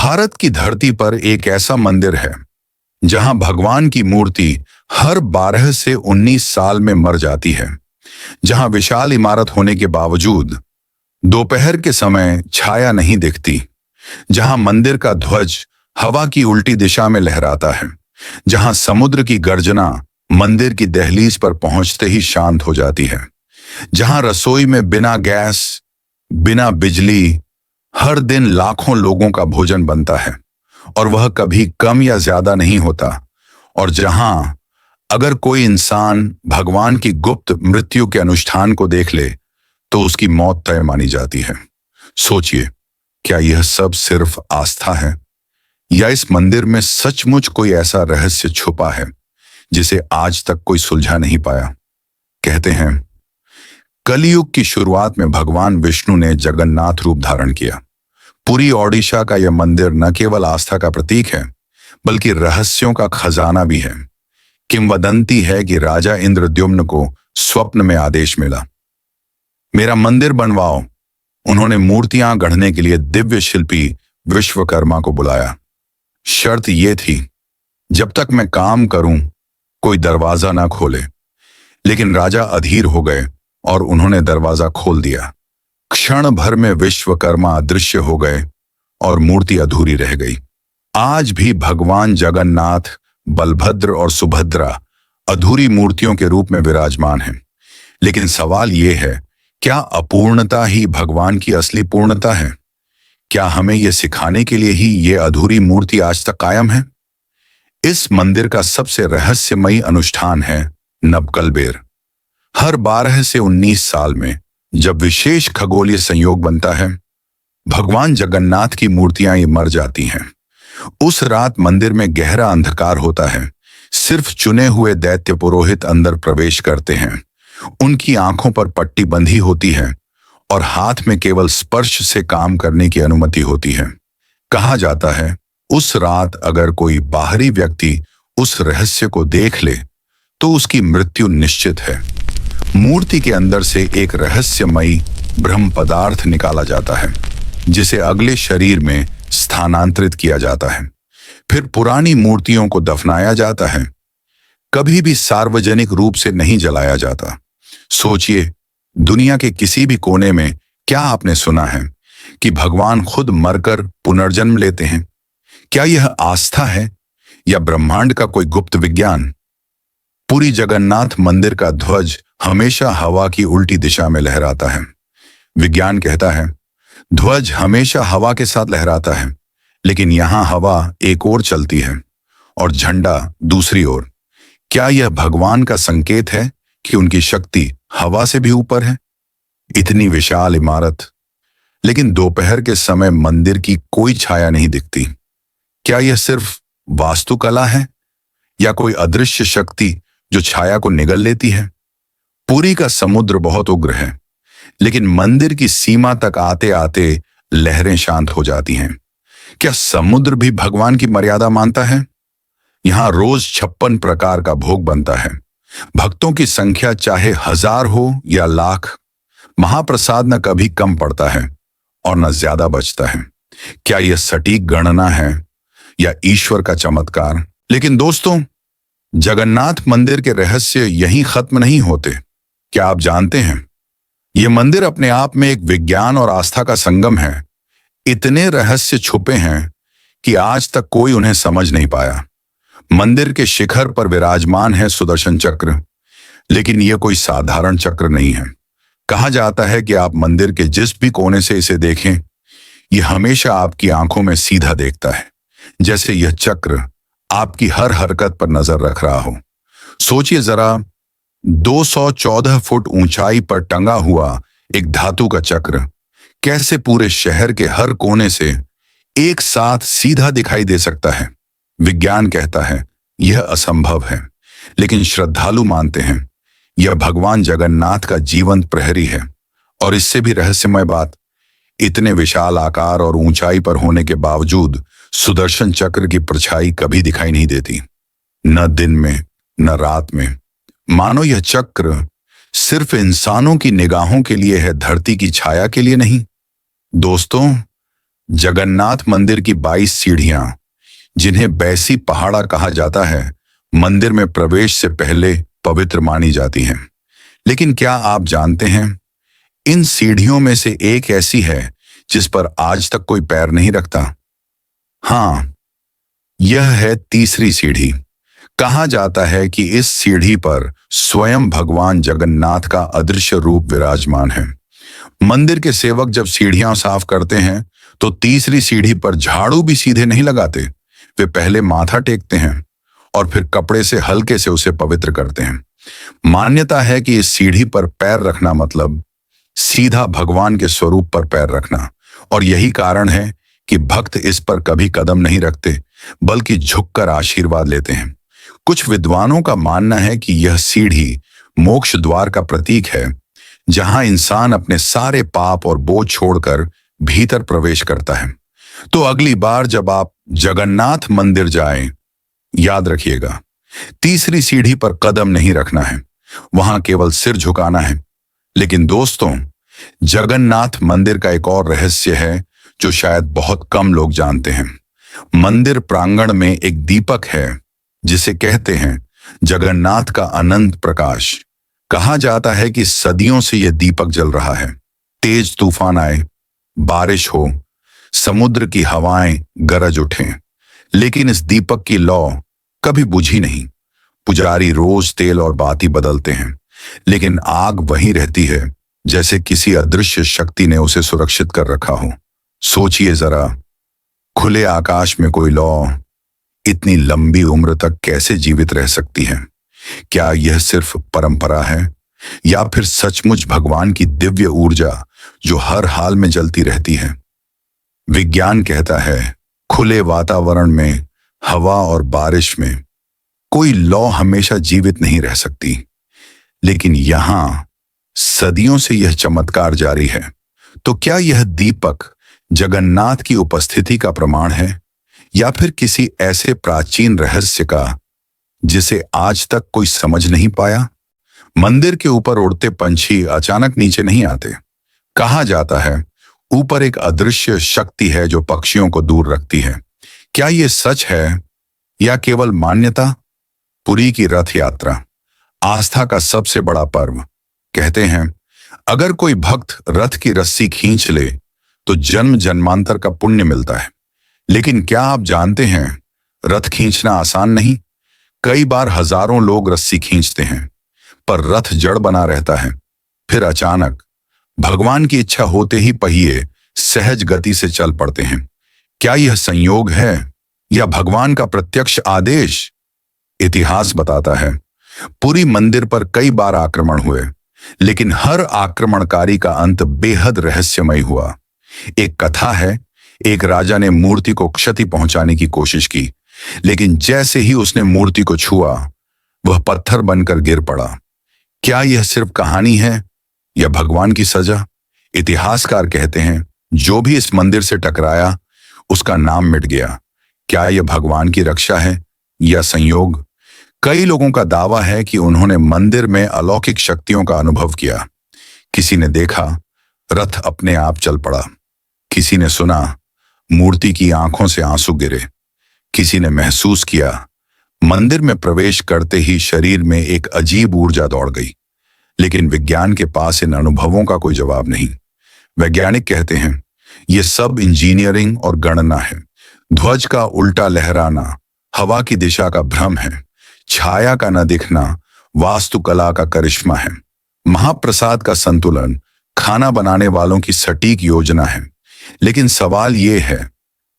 भारत की धरती पर एक ऐसा मंदिर है जहां भगवान की मूर्ति हर 12 से 19 साल में मर जाती है। जहां विशाल इमारत होने के बावजूद दोपहर के समय छाया नहीं दिखती। जहां मंदिर का ध्वज हवा की उल्टी दिशा में लहराता है। जहां समुद्र की गर्जना मंदिर की दहलीज पर पहुंचते ही शांत हो जाती है। जहां रसोई में बिना गैस, बिना बिजली हर दिन लाखों लोगों का भोजन बनता है और वह कभी कम या ज्यादा नहीं होता। और जहां अगर कोई इंसान भगवान की गुप्त मृत्यु के अनुष्ठान को देख ले तो उसकी मौत तय मानी जाती है। सोचिए, क्या यह सब सिर्फ आस्था है या इस मंदिर में सचमुच कोई ऐसा रहस्य छुपा है जिसे आज तक कोई सुलझा नहीं पाया। कहते हैं कलयुग की शुरुआत में भगवान विष्णु ने जगन्नाथ रूप धारण किया। पूरी ओडिशा का यह मंदिर न केवल आस्था का प्रतीक है बल्कि रहस्यों का खजाना भी है। किंवदंती है कि राजा इंद्रद्युम्न को स्वप्न में आदेश मिला, मेरा मंदिर बनवाओ। उन्होंने मूर्तियां गढ़ने के लिए दिव्य शिल्पी विश्वकर्मा को बुलाया। शर्त यह थी, जब तक मैं काम करूं कोई दरवाजा ना खोले। लेकिन राजा अधीर हो गए और उन्होंने दरवाजा खोल दिया। क्षण भर में विश्वकर्मा अदृश्य हो गए और मूर्ति अधूरी रह गई। आज भी भगवान जगन्नाथ, बलभद्र और सुभद्रा अधूरी मूर्तियों के रूप में विराजमान हैं। लेकिन सवाल यह है, क्या अपूर्णता ही भगवान की असली पूर्णता है? क्या हमें यह सिखाने के लिए ही ये अधूरी मूर्ति आज तक कायम है? इस मंदिर का सबसे रहस्यमयी अनुष्ठान है नबकलबेर। हर 12 से 19 साल में जब विशेष खगोलीय संयोग बनता है, भगवान जगन्नाथ की मूर्तियां ये मर जाती हैं। उस रात मंदिर में गहरा अंधकार होता है। सिर्फ चुने हुए दैत्य पुरोहित अंदर प्रवेश करते हैं। उनकी आंखों पर पट्टी बंधी होती है और हाथ में केवल स्पर्श से काम करने की अनुमति होती है। कहा जाता है उस रात अगर कोई बाहरी व्यक्ति उस रहस्य को देख ले तो उसकी मृत्यु निश्चित है। मूर्ति के अंदर से एक रहस्यमयी ब्रह्म पदार्थ निकाला जाता है जिसे अगले शरीर में स्थानांतरित किया जाता है। फिर पुरानी मूर्तियों को दफनाया जाता है। कभी भी सार्वजनिक रूप से नहीं जलाया जाता। सोचिए, दुनिया के किसी भी कोने में क्या आपने सुना है कि भगवान खुद मरकर पुनर्जन्म लेते हैं? क्या यह आस्था है या ब्रह्मांड का कोई गुप्त विज्ञान? पूरी जगन्नाथ मंदिर का ध्वज हमेशा हवा की उल्टी दिशा में लहराता है। विज्ञान कहता है ध्वज हमेशा हवा के साथ लहराता है, लेकिन यहां हवा एक ओर चलती है और झंडा दूसरी ओर। क्या यह भगवान का संकेत है कि उनकी शक्ति हवा से भी ऊपर है? इतनी विशाल इमारत, लेकिन दोपहर के समय मंदिर की कोई छाया नहीं दिखती। क्या यह सिर्फ वास्तुकला है या कोई अदृश्य शक्ति जो छाया को निगल लेती है? पुरी का समुद्र बहुत उग्र है, लेकिन मंदिर की सीमा तक आते आते लहरें शांत हो जाती हैं। क्या समुद्र भी भगवान की मर्यादा मानता है? यहां रोज 56 प्रकार का भोग बनता है। भक्तों की संख्या चाहे 1000 हो या लाख, महाप्रसाद न कभी कम पड़ता है और न ज्यादा बचता है। क्या यह सटीक गणना है या ईश्वर का चमत्कार? लेकिन दोस्तों, जगन्नाथ मंदिर के रहस्य यहीं खत्म नहीं होते। क्या आप जानते हैं, यह मंदिर अपने आप में एक विज्ञान और आस्था का संगम है। इतने रहस्य छुपे हैं कि आज तक कोई उन्हें समझ नहीं पाया। मंदिर के शिखर पर विराजमान है सुदर्शन चक्र, लेकिन यह कोई साधारण चक्र नहीं है। कहा जाता है कि आप मंदिर के जिस भी कोने से इसे देखें, यह हमेशा आपकी आंखों में सीधा देखता है, जैसे यह चक्र आपकी हर हरकत पर नजर रख रहा हो। सोचिए जरा, 214 फुट ऊंचाई पर टंगा हुआ एक धातु का चक्र कैसे पूरे शहर के हर कोने से एक साथ सीधा दिखाई दे सकता है? विज्ञान कहता है यह असंभव है, लेकिन श्रद्धालु मानते हैं यह भगवान जगन्नाथ का जीवंत प्रहरी है। और इससे भी रहस्यमय बात, इतने विशाल आकार और ऊंचाई पर होने के बावजूद सुदर्शन चक्र की परछाई कभी दिखाई नहीं देती, न दिन में न रात में। मानो यह चक्र सिर्फ इंसानों की निगाहों के लिए है, धरती की छाया के लिए नहीं। दोस्तों, जगन्नाथ मंदिर की 22 सीढ़ियां, जिन्हें बैसी पहाड़ा कहा जाता है, मंदिर में प्रवेश से पहले पवित्र मानी जाती हैं। लेकिन क्या आप जानते हैं, इन सीढ़ियों में से एक ऐसी है जिस पर आज तक कोई पैर नहीं रखता। हाँ, यह है तीसरी सीढ़ी। कहा जाता है कि इस सीढ़ी पर स्वयं भगवान जगन्नाथ का अदृश्य रूप विराजमान है। मंदिर के सेवक जब सीढ़ियां साफ करते हैं तो तीसरी सीढ़ी पर झाड़ू भी सीधे नहीं लगाते। वे पहले माथा टेकते हैं और फिर कपड़े से हल्के से उसे पवित्र करते हैं। मान्यता है कि इस सीढ़ी पर पैर रखना मतलब सीधा भगवान के स्वरूप पर पैर रखना, और यही कारण है कि भक्त इस पर कभी कदम नहीं रखते बल्कि झुककर आशीर्वाद लेते हैं। कुछ विद्वानों का मानना है कि यह सीढ़ी मोक्ष द्वार का प्रतीक है, जहां इंसान अपने सारे पाप और बोझ छोड़कर भीतर प्रवेश करता है। तो अगली बार जब आप जगन्नाथ मंदिर जाएं, याद रखिएगा, तीसरी सीढ़ी पर कदम नहीं रखना है, वहां केवल सिर झुकाना है। लेकिन दोस्तों, जगन्नाथ मंदिर का एक और रहस्य है जो शायद बहुत कम लोग जानते हैं। मंदिर प्रांगण में एक दीपक है जिसे कहते हैं जगन्नाथ का अनंत प्रकाश। कहा जाता है कि सदियों से यह दीपक जल रहा है। तेज तूफान आए, बारिश हो, समुद्र की हवाएं गरज उठें, लेकिन इस दीपक की लौ कभी बुझी नहीं। पुजारी रोज तेल और बाती बदलते हैं, लेकिन आग वहीं रहती है, जैसे किसी अदृश्य शक्ति ने उसे सुरक्षित कर रखा हो। सोचिए जरा, खुले आकाश में कोई लौ इतनी लंबी उम्र तक कैसे जीवित रह सकती है? क्या यह सिर्फ परंपरा है या फिर सचमुच भगवान की दिव्य ऊर्जा जो हर हाल में जलती रहती है? विज्ञान कहता है खुले वातावरण में, हवा और बारिश में कोई लौ हमेशा जीवित नहीं रह सकती, लेकिन यहां सदियों से यह चमत्कार जारी है। तो क्या यह दीपक जगन्नाथ की उपस्थिति का प्रमाण है या फिर किसी ऐसे प्राचीन रहस्य का जिसे आज तक कोई समझ नहीं पाया? मंदिर के ऊपर उड़ते पंछी अचानक नीचे नहीं आते। कहा जाता है ऊपर एक अदृश्य शक्ति है जो पक्षियों को दूर रखती है। क्या यह सच है या केवल मान्यता? पुरी की रथ यात्रा, आस्था का सबसे बड़ा पर्व। कहते हैं अगर कोई भक्त रथ की रस्सी खींच ले तो जन्म जन्मांतर का पुण्य मिलता है। लेकिन क्या आप जानते हैं, रथ खींचना आसान नहीं। कई बार हजारों लोग रस्सी खींचते हैं पर रथ जड़ बना रहता है। फिर अचानक भगवान की इच्छा होते ही पहिए सहज गति से चल पड़ते हैं। क्या यह संयोग है या भगवान का प्रत्यक्ष आदेश? इतिहास बताता है पुरी मंदिर पर कई बार आक्रमण हुए, लेकिन हर आक्रमणकारी का अंत बेहद रहस्यमय हुआ। एक कथा है, एक राजा ने मूर्ति को क्षति पहुंचाने की कोशिश की, लेकिन जैसे ही उसने मूर्ति को छुआ वह पत्थर बनकर गिर पड़ा। क्या यह सिर्फ कहानी है या भगवान की सजा? इतिहासकार कहते हैं जो भी इस मंदिर से टकराया उसका नाम मिट गया। क्या यह भगवान की रक्षा है या संयोग? कई लोगों का दावा है कि उन्होंने मंदिर में अलौकिक शक्तियों का अनुभव किया। किसी ने देखा रथ अपने आप चल पड़ा, किसी ने सुना मूर्ति की आंखों से आंसू गिरे, किसी ने महसूस किया मंदिर में प्रवेश करते ही शरीर में एक अजीब ऊर्जा दौड़ गई। लेकिन विज्ञान के पास इन अनुभवों का कोई जवाब नहीं। वैज्ञानिक कहते हैं यह सब इंजीनियरिंग और गणना है। ध्वज का उल्टा लहराना हवा की दिशा का भ्रम है, छाया का न दिखना वास्तुकला का करिश्मा है, महाप्रसाद का संतुलन खाना बनाने वालों की सटीक योजना है। लेकिन सवाल यह है,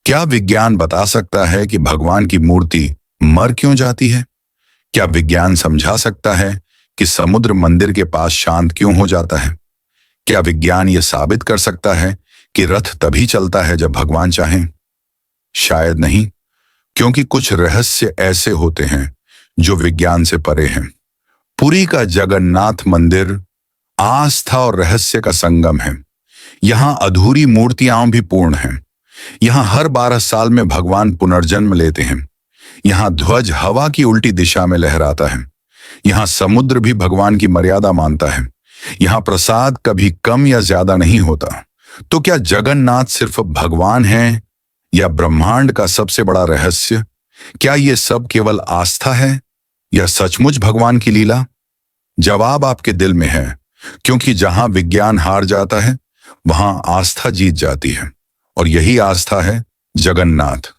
क्या विज्ञान बता सकता है कि भगवान की मूर्ति मर क्यों जाती है? क्या विज्ञान समझा सकता है कि समुद्र मंदिर के पास शांत क्यों हो जाता है? क्या विज्ञान यह साबित कर सकता है कि रथ तभी चलता है जब भगवान चाहें? शायद नहीं, क्योंकि कुछ रहस्य ऐसे होते हैं जो विज्ञान से परे हैं। पुरी का जगन्नाथ मंदिर आस्था और रहस्य का संगम है। यहां अधूरी मूर्तियां भी पूर्ण हैं। यहां हर 12 साल में भगवान पुनर्जन्म लेते हैं। यहां ध्वज हवा की उल्टी दिशा में लहराता है। यहां समुद्र भी भगवान की मर्यादा मानता है। यहां प्रसाद कभी कम या ज्यादा नहीं होता, तो क्या जगन्नाथ सिर्फ भगवान हैं या ब्रह्मांड का सबसे बड़ा रहस्य? क्या ये सब केवल आस्था है या सचमुच भगवान की लीला? जवाब आपके दिल में है, क्योंकि जहां विज्ञान हार जाता है वहां आस्था जीत जाती है, और यही आस्था है जगन्नाथ।